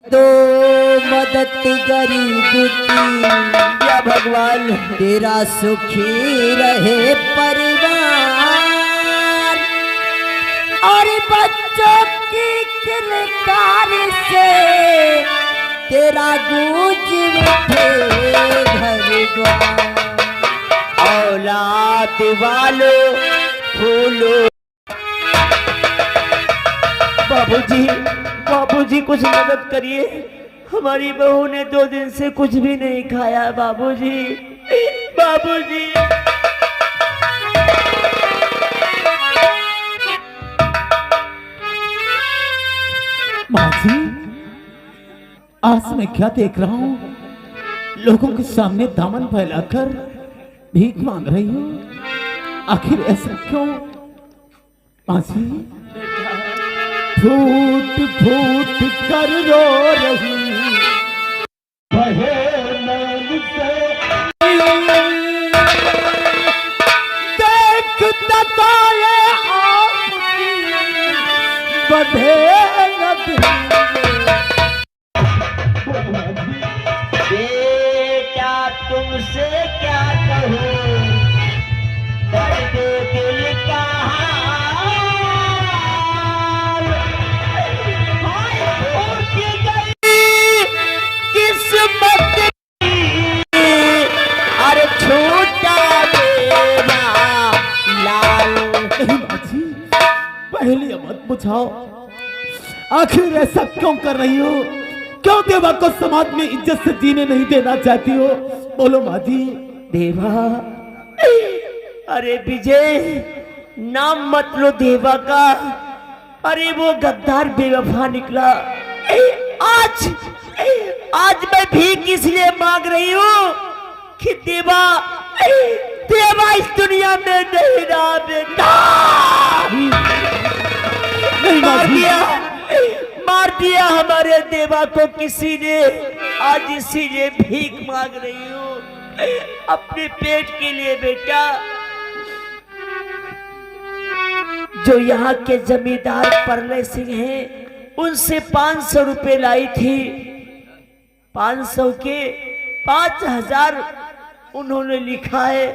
तो मदद गरीब की या भगवान तेरा सुखी रहे परिवार और बच्चों की किलकार से तेरा गूंज उठे घर द्वार। औलाद वालों फूलो बाबूजी कुछ मदद करिए। हमारी बहू ने 2 दिन से कुछ भी नहीं खाया। बाबूजी माँ जी, आज मैं क्या देख रहा हूँ? लोगों के सामने दामन फैलाकर भीख मांग रही हूँ। आखिर ऐसा क्यों? माँ जी, फूट फूट कर रो रही बहे नैन से, देख तताए आपकी बधे नदी। बेटा तुमसे क्या कहूँ, दर्द दिल का हाल। उठ गई किस्मत की, अरे छूटा मेरा लाल। नहीं माँ जी, पहले मत बुझाओ। आखिर ऐसा क्यों कर रही हो? क्यों देवा को समाज में इज्जत से जीने नहीं देना चाहती हो? बोलो माँ जी। देवा, अरे विजय, नाम मत लो देवा का। अरे वो गद्दार बेवफा निकला। आज मैं भीख इसलिए मांग रही हूँ कि देवा इस दुनिया में नहीं रहा। बेटा मार दिया हमारे देवा को किसी ने। आज इसीलिए भीख मांग रही हूँ अपने पेट के लिए। बेटा, जो यहाँ के जमींदार परले सिंह हैं, उनसे 500 रुपए लाई थी। 500 के 5000 उन्होंने लिखा है।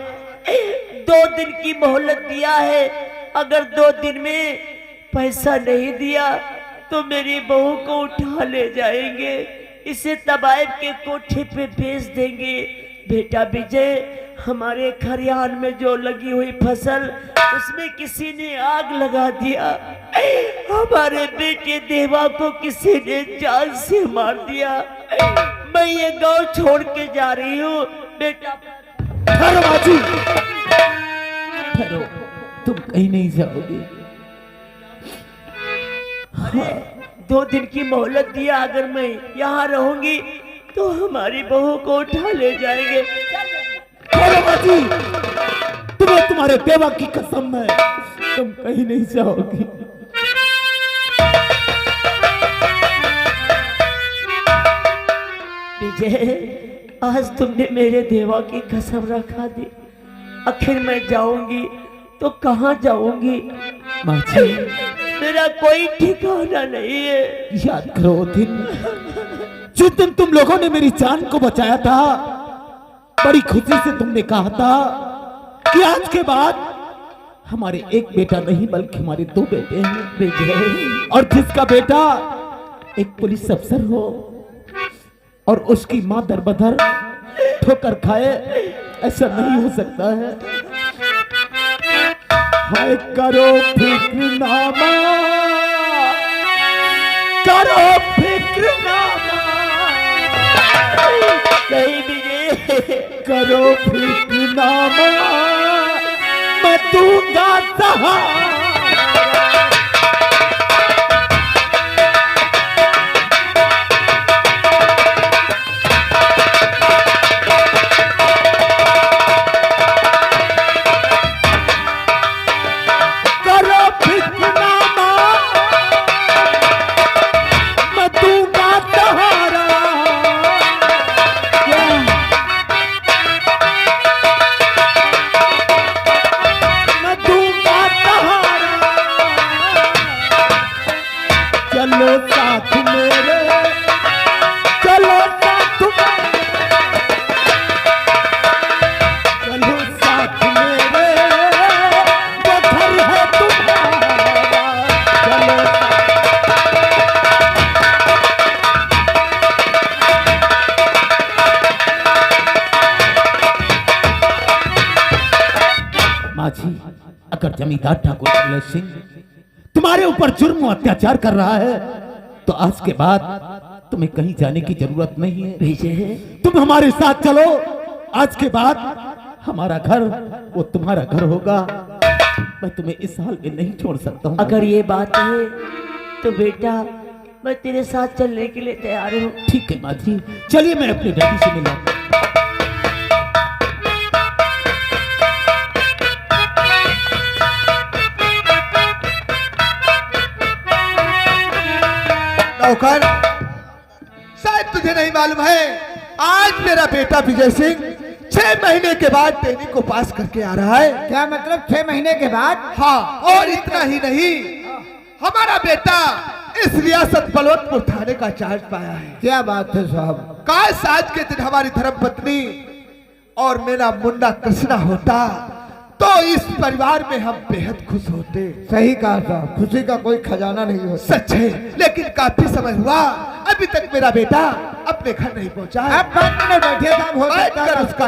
2 दिन की मोहलत दिया है। अगर 2 दिन में पैसा नहीं दिया तो मेरी बहू को उठा ले जाएंगे, इसे तबाइब के कोठे पे भेज देंगे। बेटा विजय, हमारे खरियान में जो लगी हुई फसल, उसमें किसी ने आग लगा दिया। हमारे बेटे देवा को किसी ने जान से मार दिया। मैं ये गांव छोड़ के जा रही हूँ। बेटा ठहरो माँ जी, ठहरो, तुम कहीं नहीं जाओगी। 2 दिन की मोहलत दिया। अगर मैं यहाँ रहूंगी तो हमारी बहू को उठा ले जाएंगे। माँ जी, तुम्हें तुम्हारे देवा की कसम है, तुम कहीं नहीं जाओगी। विजय, आज तुमने मेरे देवा की कसम रखा दी। आखिर मैं जाऊंगी तो कहाँ जाऊंगी? माँ जी, मेरा कोई ठिकाना नहीं है। याद करो दिन, जिस दिन तुम लोगों ने मेरी जान को बचाया था, बड़ी खुशी से तुमने कहा था कि आज के बाद हमारे एक बेटा नहीं बल्कि हमारे 2 बेटे हैं। और जिसका बेटा एक पुलिस अफसर हो और उसकी मां दरबदर ठोकर खाए, ऐसा नहीं हो सकता है। हाय करो फिक्रनामा, करो फिक्रनामा, नहीं विजय, करो फिक्रनामा, मैं दूंगा सहारा। जमींदार ठाकुर प्रलय सिंह तुम्हारे ऊपर जुर्म और अत्याचार कर रहा है, तो आज के बाद तुम्हें कहीं जाने की जरूरत नहीं है। विजय, तुम हमारे साथ चलो। आज के बाद हमारा घर वो तुम्हारा घर होगा। मैं तुम्हें इस हाल में नहीं छोड़ सकता हूँ। अगर ये बात है तो बेटा मैं तेरे साथ चलने के लिए तैयार हूँ। ठीक है माँ जी, चलिए मैं अपने डैडी से मिला। नौकर, शायद तुझे नहीं मालूम है, आज मेरा बेटा विजय सिंह 6 महीने के बाद ट्रेनिंग को पास करके आ रहा है। क्या मतलब 6 महीने के बाद? हाँ, और इतना ही नहीं, हमारा बेटा इस रियासत बलवंतपुर थाने का चार्ज पाया है। क्या बात है साहब? काश आज के दिन हमारी धर्मपत्नी और मेरा मुन्ना कृष्णा होता तो इस परिवार में हम बेहद खुश होते। सही कहा साहब, खुशी का कोई खजाना नहीं होता। सच है, लेकिन काफी समय हुआ, अभी तक मेरा बेटा अपने घर नहीं पहुंचा है। अब बात में बैठे साहब, हो सकता है उसका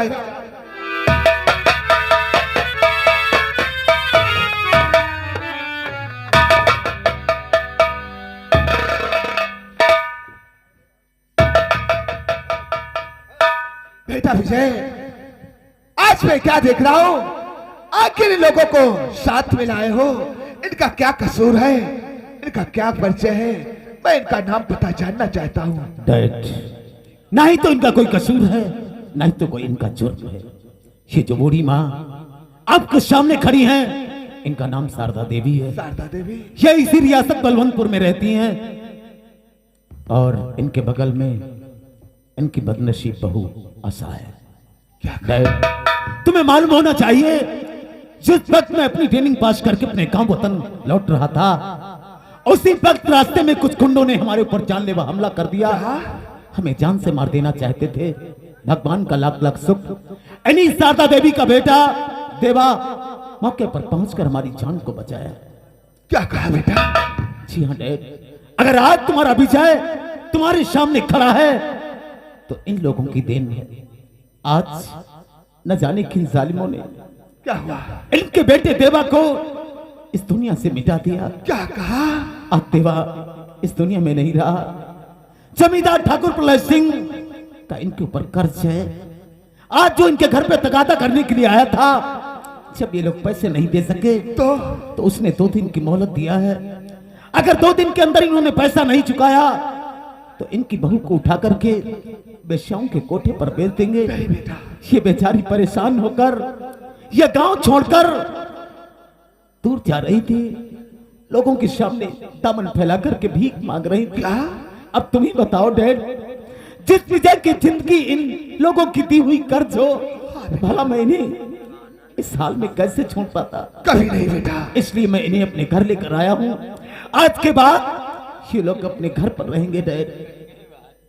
बेटा विजय, आज मैं क्या देख रहा हूं, आखिर इन लोगों को साथ में लाए हो, इनका क्या कसूर है, इनका क्या परिचय है, मैं इनका नाम पता जानना चाहता हूँ। डैड, ना ही तो इनका कोई कसूर है, ना ही तो कोई इनका जुर्म है। ये जो बूढ़ी माँ आपके सामने खड़ी हैं, इनका नाम शारदा देवी है। शारदा देवी, ये इसी रियासत बलवंतपुर में रहती हैं, और इनके बगल में इनकी बदनसीब बहू आशा है। डैड, तुम्हें मालूम होना चाहिए, जिस वक्त मैं अपनी ट्रेनिंग पास करके अपने गांव वतन लौट रहा था, उसी वक्त रास्ते में कुछ गुंडों ने हमारे ऊपर जानलेवा हमला कर दिया। हमें जान से मार देना चाहते थे। भगवान का लाख लाख शुक्र, इन्हीं शारदा देवी का बेटा देवा मौके पर पहुंचकर हमारी जान को बचाया। क्या कहा बेटा? जी हाँ डैड, अगर आज तुम्हारा विजय तुम्हारे सामने खड़ा है तो इन लोगों की देन है। आज न जाने किन जालिमों ने क्या हुआ? इनके बेटे देवा को इस दुनिया से मिटा दिया। क्या कहा? आज देवा इस दुनिया में नहीं रहा। जमींदार ठाकुर प्रलय सिंह का इनके ऊपर कर्ज है। आज जो इनके घर पे तगादा करने के लिए आया था, जब ये लोग पैसे नहीं दे सके तो उसने 2 दिन की मोहलत दिया है। अगर 2 दिन के अंदर इन्होंने पैसा नहीं चुकाया तो इनकी बहू को उठा करके बेश्याओं के कोठे पर बेच देंगे। ये बेचारी परेशान होकर यह गांव छोड़कर दूर जा रही थी, लोगों के सामने दामन फैला करके भीख मांग रही थी। अब तुम ही बताओ डैड, जिस विजय की जिंदगी इन लोगों की दी हुई कर्ज हो, भला मैं इन्हें इस हाल में कैसे छोड़ पाता? कभी नहीं बेटा। इसलिए मैं इन्हें अपने घर लेकर आया हूँ। आज के बाद ये लोग अपने घर पर रहेंगे डैड।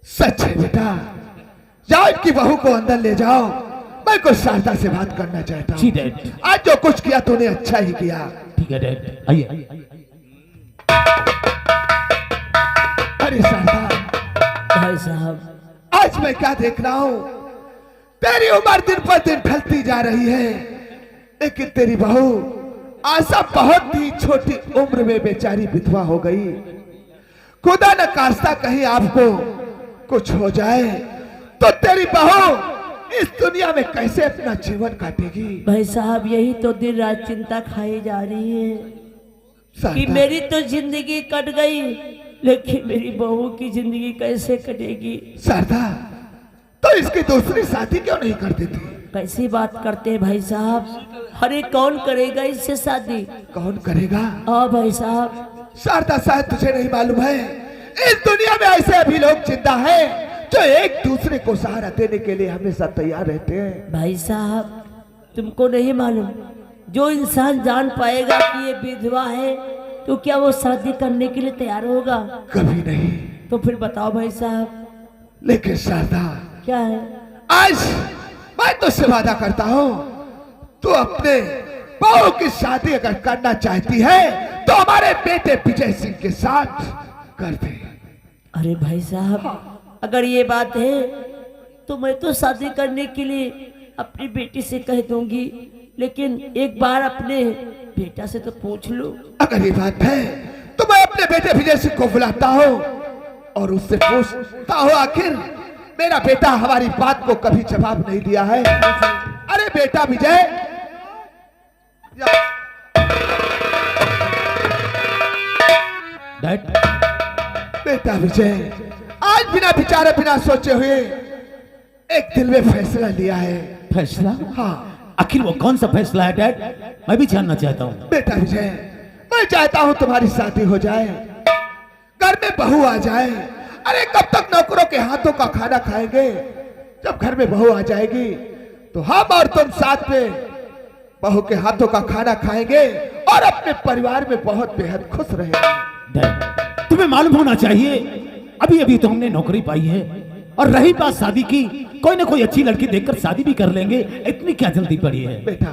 सच है बेटा, जाओ इनकी बहू को अंदर ले जाओ, मैं कुछ शारदा से बात करना चाहता जी हूँ। डैड। आज जो कुछ किया तूने अच्छा ही किया। ठीक है डैड, आइए। अरे शारदा, भाई साहब, आज मैं क्या देख रहा हूँ, तेरी उम्र दिन पर दिन ढलती जा रही है, लेकिन तेरी बहू आशा बहुत ही छोटी उम्र में बेचारी विधवा हो गई। खुदा न खास्ता कहीं आपको कुछ हो जाए तो तेरी बहू इस दुनिया में कैसे अपना जीवन काटेगी? भाई साहब, यही तो दिन रात चिंता खाई जा रही है कि शारदा, मेरी तो जिंदगी कट गई, लेकिन मेरी बहू की जिंदगी कैसे कटेगी? शारदा, तो इसकी दूसरी शादी क्यों नहीं कर देती? कैसी बात करते हैं भाई साहब? अरे कौन करेगा इससे शादी? कौन करेगा? हाँ भाई साहब। शारदा, शायद तुझे नहीं मालूम है, इस दुनिया में ऐसे भी लोग जिंदा हैं जो एक दूसरे को सहारा देने के लिए हमेशा तैयार रहते हैं। भाई साहब, तुमको नहीं मालूम, जो इंसान जान पाएगा कि ये विधवा है तो क्या वो शादी करने के लिए तैयार होगा? कभी नहीं। तो फिर बताओ भाई साहब, लेकिन शारदा, क्या है? आज मैं तुझसे वादा करता हूँ, तू अपने बहू की शादी अगर करना चाहती है तो हमारे बेटे विजय सिंह के साथ कर दे। अरे भाई साहब, अगर ये बात है तो मैं तो शादी करने के लिए अपनी बेटी से कह दूंगी, लेकिन एक बार अपने बेटा से तो पूछ लो। अगर ये बात है तो मैं अपने बेटे विजय सिंह को बुलाता हूँ और उससे पूछता हूँ आखिर मेरा बेटा हमारी बात को कभी जवाब नहीं दिया है। अरे बेटा विजय, डैड, बेटा विजय, आज बिना विचारे बिना सोचे हुए एक दिल में फैसला लिया है। फैसला? हाँ आखिर वो कौन सा फैसला है डैड? मैं भी जानना चाहता हूँ। बेटा विजय, मैं चाहता हूँ तुम्हारी शादी हो जाए, घर में बहू आ जाए। अरे कब तक नौकरों के हाथों का खाना खाएंगे? जब घर में बहू आ जाएगी तो हम और तुम साथ में बहू के हाथों का खाना खाएंगे और अपने परिवार में बहुत बेहद खुश रहेंगे। डैड, तुम्हें मालूम होना चाहिए अभी अभी तो हमने नौकरी पाई है, और रही बात शादी की, कोई ना कोई अच्छी लड़की देखकर शादी भी कर लेंगे। इतनी क्या जल्दी पड़ी है? बेटा,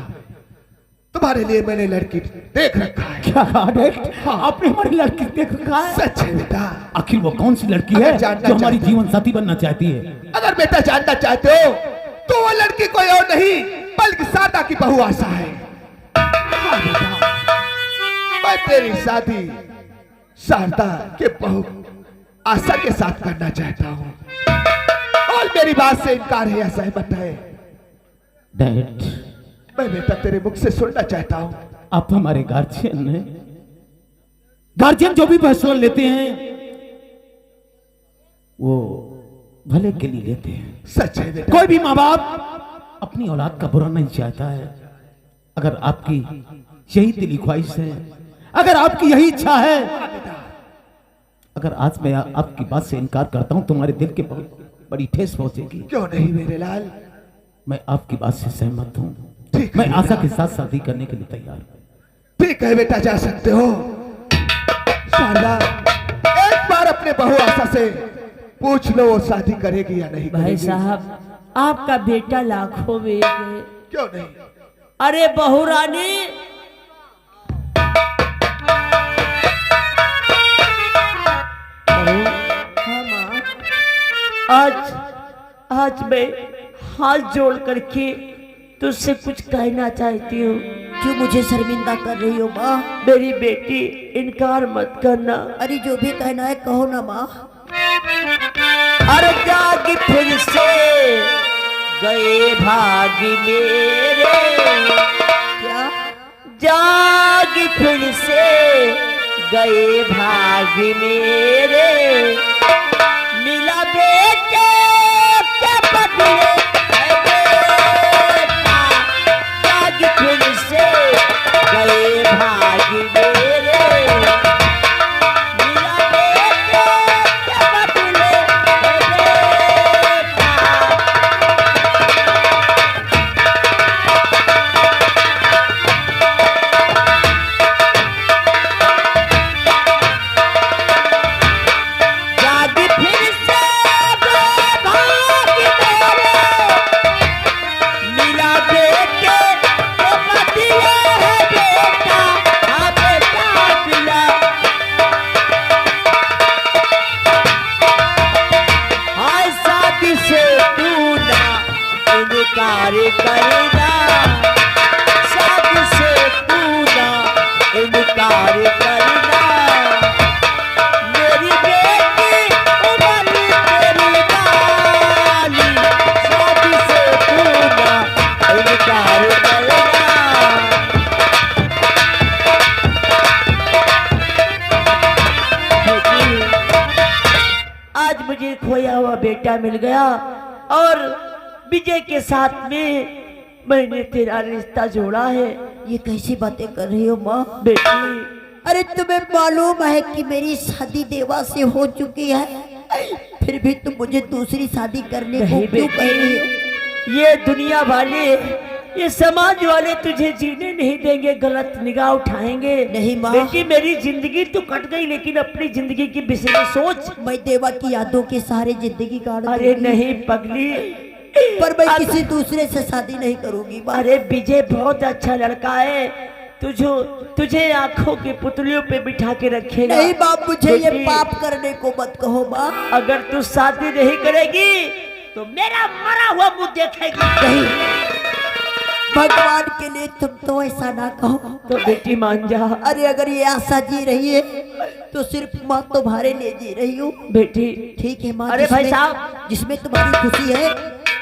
तुम्हारे लिए मैंने लड़की देख रखा है। क्या कहा डैड? आपने हमारी लड़की देख रखा है? सच है बेटा। आखिर वो कौन सी लड़की अगर है जानना जो हमारी चाहते- जीवन साथी बनना चाहती है? अगर बेटा जानना चाहते हो तो वो लड़की कोई और नहीं बल्कि शारदा की बहू आशा है। हाँ बेटा, मैं तेरी शादी शारदा के बहू आशा के साथ करना चाहता हूँ और मेरी बात से इनकार है या सहमत है? डैड, मैं बेटा तेरे मुख से सुनना चाहता हूँ। आप हमारे गार्जियन हैं। गार्जियन जो भी फैसला लेते हैं वो भले के लिए लेते हैं। सच है बेटा। कोई भी माँ बाप अपनी औलाद का बुरा नहीं चाहता है। अगर आपकी यही दिली ख्वाहिश है, अगर आपकी यही इच्छा है, अगर आज मैं आपकी बात से इनकार करता हूं, तुम्हारे दिल के बहुत बड़ी ठेस पहुंचेगी। क्यों नहीं मेरे लाल? मैं आपकी बात से सहमत हूं। ठीक है मैं आशा बेटा। के साथ शादी करने के लिए तैयार हूं। ठीक है बेटा, जा सकते हो। शारदा, एक बार अपने बहू आशा से पूछ लो वो शादी करेगी या नहीं भाई करेगी। साहब, आपका बेटा लाखों में एक है। क्यों नहीं? अरे बहू रानी, बहू, हाँ माँ, आज मैं हाथ जोड़ करके तुझसे कुछ कहना चाहती हूँ। क्यों मुझे शर्मिंदा कर रही हो माँ? मेरी बेटी, इनकार मत करना। अरे जो भी कहना है कहो ना माँ। अरे जागी फिर से गए भागी मेरे, क्या? जागी फिर से गए भागी मेरे, मिला बेटे के बदले है बेटा, जागी फिर से गए भागी मेरे, मिला बेटे के बदले है बेटा। जागी फिर से गए भागी मेरे, मिला बेटे के बदले है बेटा, हाँ बेटा मिला। हाँ शादी से तू ना इनकार करना, शादी से तू ना इनकार करना, मेरी बेटी उम्र तेरी वाली, शादी से तू ना इनकार करना। आज मुझे खोया हुआ बेटा मिल गया और विजय के साथ में मैंने तेरा रिश्ता जोड़ा है। ये कैसी बातें कर रही हो माँ? बेटी, अरे तुम्हें मालूम है कि मेरी शादी देवा से हो चुकी है, फिर भी तुम मुझे दूसरी शादी करने को नहीं क्यों कह रही हो? बेटी, ये दुनिया वाले, ये समाज वाले तुझे जीने नहीं देंगे, गलत निगाह उठाएंगे। नहीं माँ। बेटी, मेरी जिंदगी तो कट गई, लेकिन अपनी जिंदगी के विषय में सोच। मैं देवा की यादों के सहारे जिंदगी काट अरे दूंगी। नहीं पगली, पर मैं अब- किसी दूसरे से शादी नहीं करूंगी माँ। अरे विजय बहुत अच्छा लड़का है, तुझे आंखों के पुतलियों पे बिठा के रखेगा। नहीं बाप, मुझे ये बेटी, पाप करने को मत कहो माँ। अगर तू शादी नहीं करेगी तो मेरा मरा हुआ मुंह देखेगी। नहीं, भगवान के लिए तुम तो ऐसा ना कहो। तो बेटी मान जा। अरे अगर ये आशा जी रही है तो सिर्फ माँ तुम्हारे लिए जी रही हूँ। बेटी ठीक है माँ। अरे भाई जिसमें- साहब। जिसमें तुम्हारी खुशी है,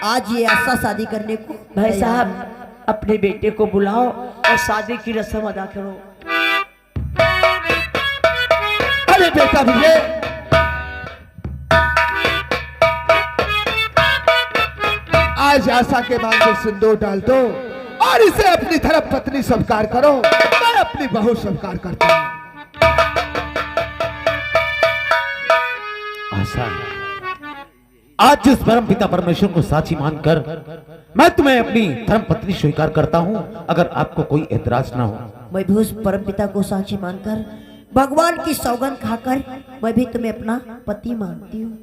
आज ये आशा शादी करने को भाई तैयार साहब है। अपने बेटे को बुलाओ और शादी की रस्म अदा करो। अरे बेटा विजय, आज आशा के मांगे सिंदूर डाल दो और इसे अपनी धर्म पत्नी स्वीकार करो। मैं अपनी बहू स्वीकार करता हूँ। आशा, आज जिस परम पिता परमेश्वर को साक्षी मानकर मैं तुम्हें अपनी धर्म पत्नी स्वीकार करता हूं, अगर आपको कोई एतराज ना हो। मैं भी उस परम पिता को साक्षी मानकर, भगवान की सौगंध खाकर मैं भी तुम्हें अपना पति मानती हूँ।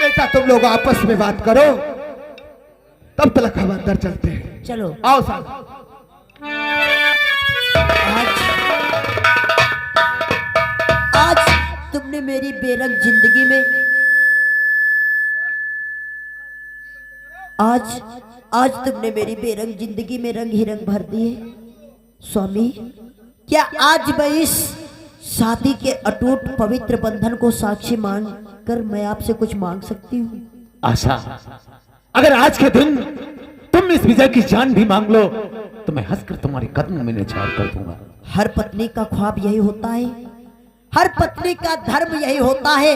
बेटा तुम लोग आपस में बात करो, तब तक हम अंदर चलते हैं। चलो। आओ साथ। आज तुमने मेरी बेरंग जिंदगी में आज तुमने मेरी बेरंग जिंदगी में रंग ही रंग भर दिए। स्वामी, क्या आज मैं इस शादी के अटूट पवित्र बंधन को साक्षी मान कर मैं आपसे कुछ मांग सकती हूँ? आशा, अगर आज के दिन तुम इस विजय की जान भी मांग लो तो मैं हंसकर तुम्हारे कदमों में निछावर कर दूंगा। हर पत्नी का ख्वाब यही होता है, हर पत्नी का धर्म यही होता है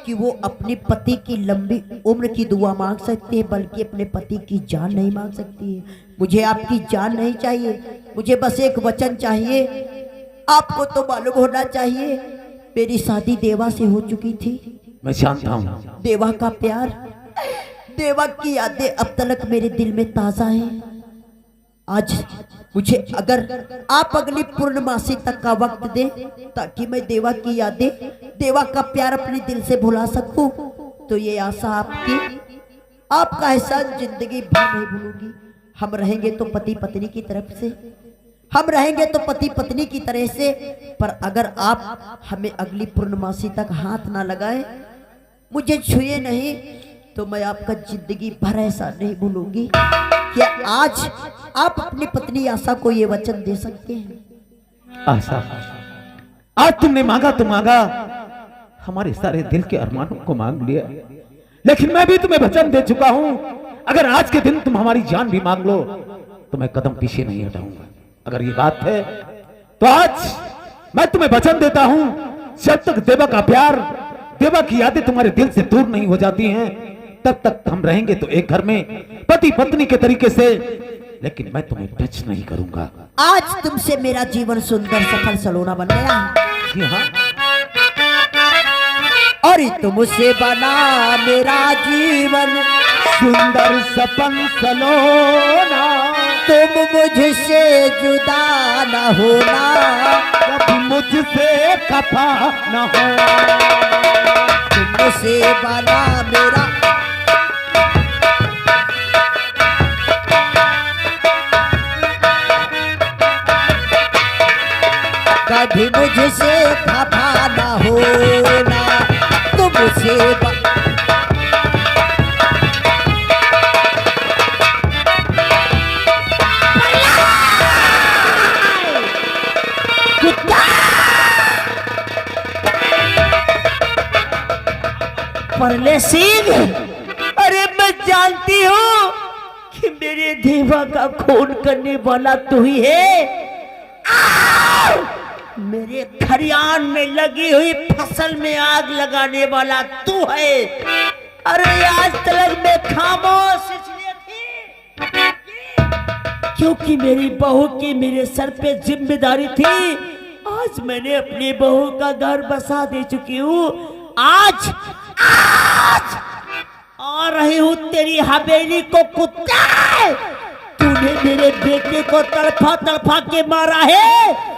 कि वो अपने पति की लंबी उम्र की दुआ मांग सकती है, बल्कि अपने पति की जान नहीं मांग सकती है। मुझे आपकी जान नहीं चाहिए, मुझे बस एक वचन चाहिए। आपको तो मालूम होना चाहिए मेरी शादी देवा से हो चुकी थी। मैं जानता हूं। देवा का प्यार, देवा की यादें अब तक मेरे दिल में ताजा हैं। आज मुझे अगर आप अगली पूर्णमासी तक का वक्त दें ताकि मैं देवा की यादें, देवा का प्यार अपने दिल से भुला सकूं, तो ये आशा आपका एहसान जिंदगी भर नहीं भूलूंगी। हम रहेंगे तो पति पत्नी की तरफ से, हम रहेंगे तो पति पत्नी की तरह से, पर अगर आप हमें अगली पूर्णमासी तक हाथ ना लगाए, मुझे छुए नहीं, तो मैं आपका जिंदगी भर ऐसा नहीं भूलूंगी। क्या आज आप अपनी पत्नी आशा को ये वचन दे सकते हैं? आशा, आज तुमने मांगा तो मांगा, हमारे सारे दिल के अरमानों को मांग लिया, लेकिन मैं भी तुम्हें वचन दे चुका हूं, अगर आज के दिन तुम हमारी जान भी मांग लो तो मैं कदम पीछे नहीं हटाऊंगा। अगर ये बात है तो आज मैं तुम्हें वचन देता हूं, जब तक देवा का प्यार, देवा की यादें तुम्हारे दिल से दूर नहीं हो जाती हैं, तब तक हम रहेंगे तो एक घर में पति पत्नी के तरीके से, लेकिन मैं तुम्हें टच नहीं करूंगा। आज तुमसे मेरा जीवन सुंदर सफल सलोना बन गया जी हाँ, और तुमसे बना मेरा जीवन सुंदर सपन सलोना, तुम मुझसे जुदा न होना, कभी मुझसे खफा न हो। तुमसे बना मेरा कभी मुझसे खफा न होना, तुमसे परले सिंह, अरे मैं जानती हूँ कि मेरे देवा का खून करने वाला तू ही है। आओ! मेरे खरियान में लगी हुई फसल में आग लगाने वाला तू है। अरे आज तक मैं खामोश इसलिए थी क्योंकि मेरी बहू की मेरे सर पे जिम्मेदारी थी। आज मैंने अपनी बहू का घर बसा दे चुकी हूँ। आज आज आ रही हूँ तेरी हवेली को कुत्ता। तूने मेरे बेटे को तड़फा तड़फा के मारा है।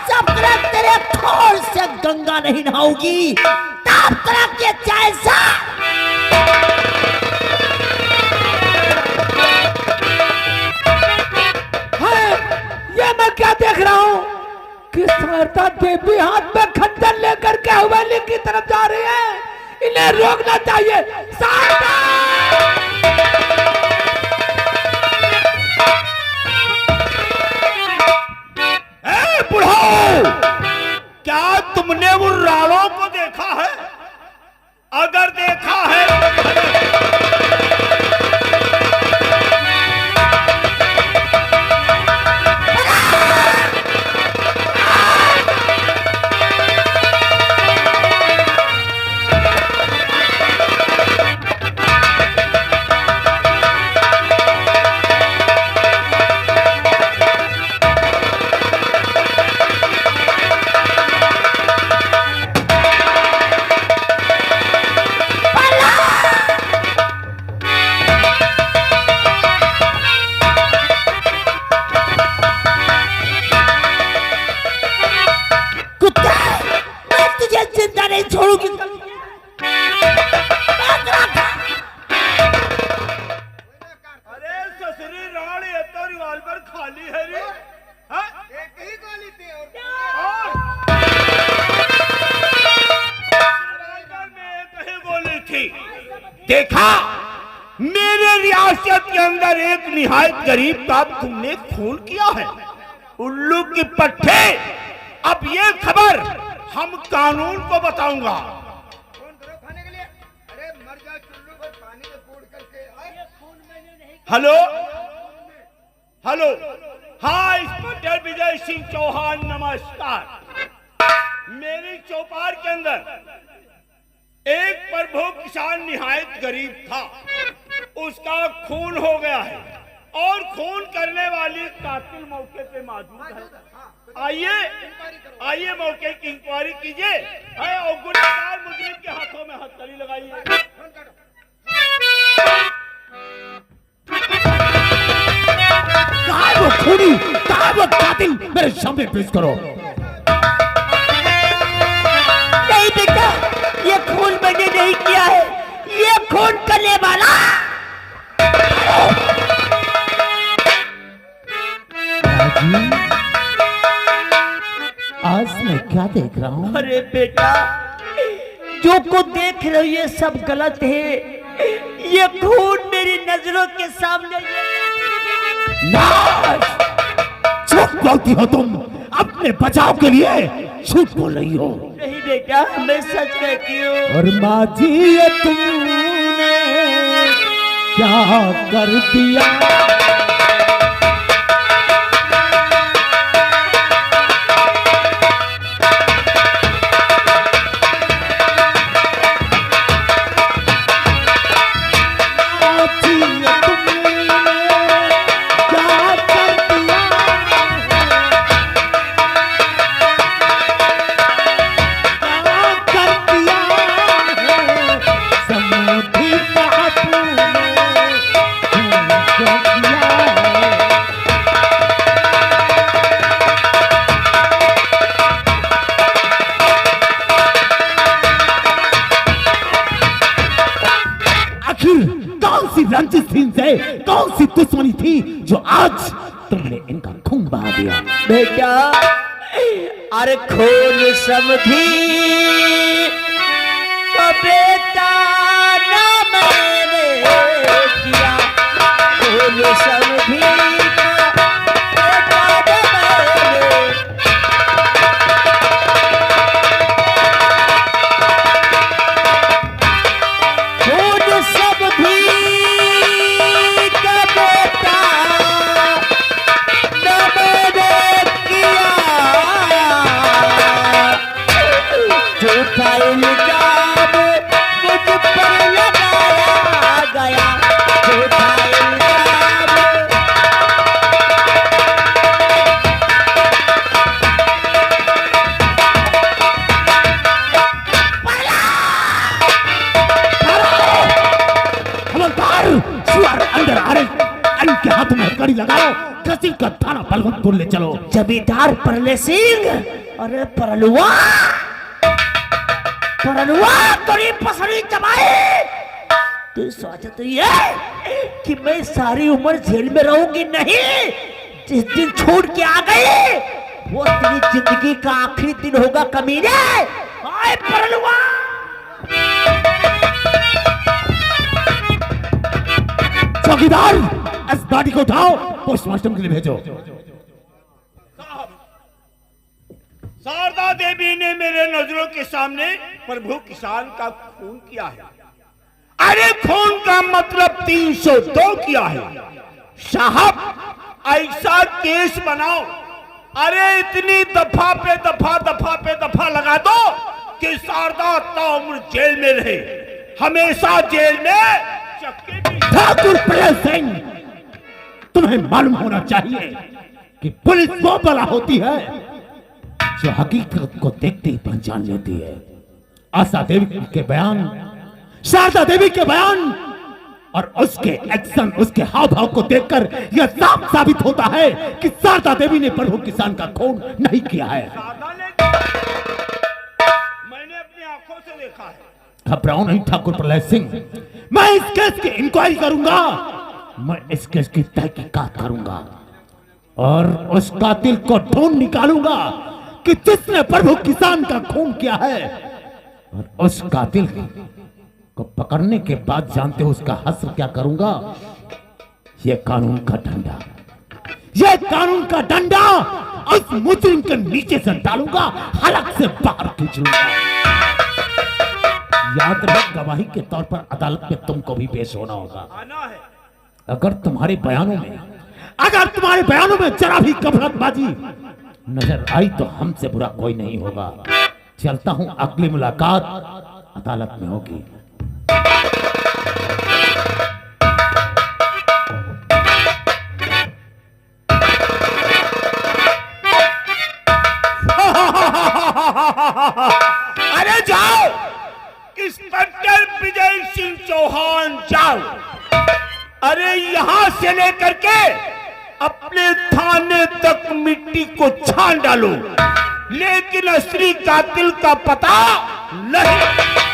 जब तक तेरे खून से गंगा नहीं नहाऊगी तब तक ये जैसा ये मैं क्या देख रहा हूँ कि शारदा देवी हाथ में खंजर लेकर के हवेली की तरफ जा रही है। इन्हें रोकना चाहिए। शारदा! बुढ़ाओ, क्या तुमने उन राणों को देखा है? अगर देखा है जिंदा नहीं छोड़ूंगी। अरे ससुरी राण, ये तो रिवॉल्वर खाली है रे। हाँ? एक ही गोली थी और रिवॉल्वर में एक ही गोली थी। देखा, मेरे रियासत के अंदर एक निहायत गरीब का तुमने खून किया है। उल्लू की पट्टे, अब ये खबर हम कानून को बताऊंगा। हेलो हेलो, हाँ इंस्पेक्टर विजय सिंह चौहान, नमस्कार। मेरी चौपार के अंदर एक प्रभु किसान निहायत गरीब था, उसका खून हो गया है और खून करने वाली कातिल मौके पे मौजूद है। आइए मौके की इंक्वायरी कीजिए और गुनहगार मुजरिम के हाथों में हथकड़ी लगाइए। कहाँ है वो खूनी? कहाँ है वो कातिल? मेरे सामने पेश करो। नहीं बेटा, ये खून मैंने नहीं किया है, ये खून करने वाला आज मैं क्या देख रहा हूँ? अरे बेटा, जो को देख रहे हो ये सब गलत है। ये खून मेरी नजरों के सामने। झूठ बोलती हो तुम, अपने बचाव के लिए झूठ बोल रही हो। नहीं बेटा, मैं सच कहती हूँ। और माँ जी, ये तुमने क्या कर दिया? रंजित सिंह से कौन सी दुश्मनी थी जो आज तुमने इनका खून बहा दिया? बेटा, अरे खून समझी तो बेटा ना मैंने किया। खून समझी तो बेटा ना मैंने। खून समझी अंदर आ रहे, इनके हाथ में हथकड़ी लगाओ, कृषि का थाना बलवंतपुर ले चलो। जमींदार परले सिंह, अरे परलुआ तोरी पसरी जमाई तू सोचा तो ये कि मैं सारी उम्र जेल में रहूंगी? नहीं, जिस दिन छोड़ के आ गई वो तेरी जिंदगी का आखिरी दिन होगा कमीने। आए परलुआ। चौकीदार, इस बॉडी को उठाओ, पोस्टमार्टम के लिए भेजो। शारदा देवी ने मेरे नजरों के सामने प्रभु किसान का खून किया है। अरे खून का मतलब 302 किया है। साहब ऐसा केस बनाओ, अरे इतनी दफा पे दफा लगा दो कि शारदा ताउम्र जेल में रहे, हमेशा जेल में चक्के में। ठाकुर प्रहलाद सिंह, तुम्हें मालूम होना चाहिए कि पुलिस वो बला होती है जो हकीकत को देखते ही पहचान लेती है। आशा देवी के बयान, शारदा देवी के बयान और उसके एक्शन, उसके हाव भाव को देखकर यह साफ साबित होता है कि शारदा देवी ने प्रभु किसान का खून नहीं किया है। मैंने अपनी आंखों से देखा है। घबराओ नहीं ठाकुर प्रहलाद सिंह, मैं इस केस की इंक्वायरी करूंगा, मैं इस केस की तहकीकात करूंगा और उस कातिल को ढूंढ निकालूंगा कि जिसने प्रभु किसान का खून किया है, और उस कातिल को पकड़ने के बाद जानते हो उसका हश्र क्या करूंगा? ये कानून का डंडा, ये कानून का डंडा उस मुजरिम के नीचे से डालूंगा, हलक से बाहर खींच लूंगा। याद रख, गवाही के तौर पर अदालत में तुमको भी पेश होना होगा। आना है। अगर तुम्हारे बयानों में जरा भी कपड़बाजी नजर आई तो हमसे बुरा कोई नहीं होगा। चलता हूं, अगली मुलाकात अदालत में होगी। अरे जाओ, इंस्पेक्टर विजय सिंह चौहान जाओ। अरे यहां से लेकर के अपने थाने तक मिट्टी को छान डालो, लेकिन असली कातिल का पता नहीं।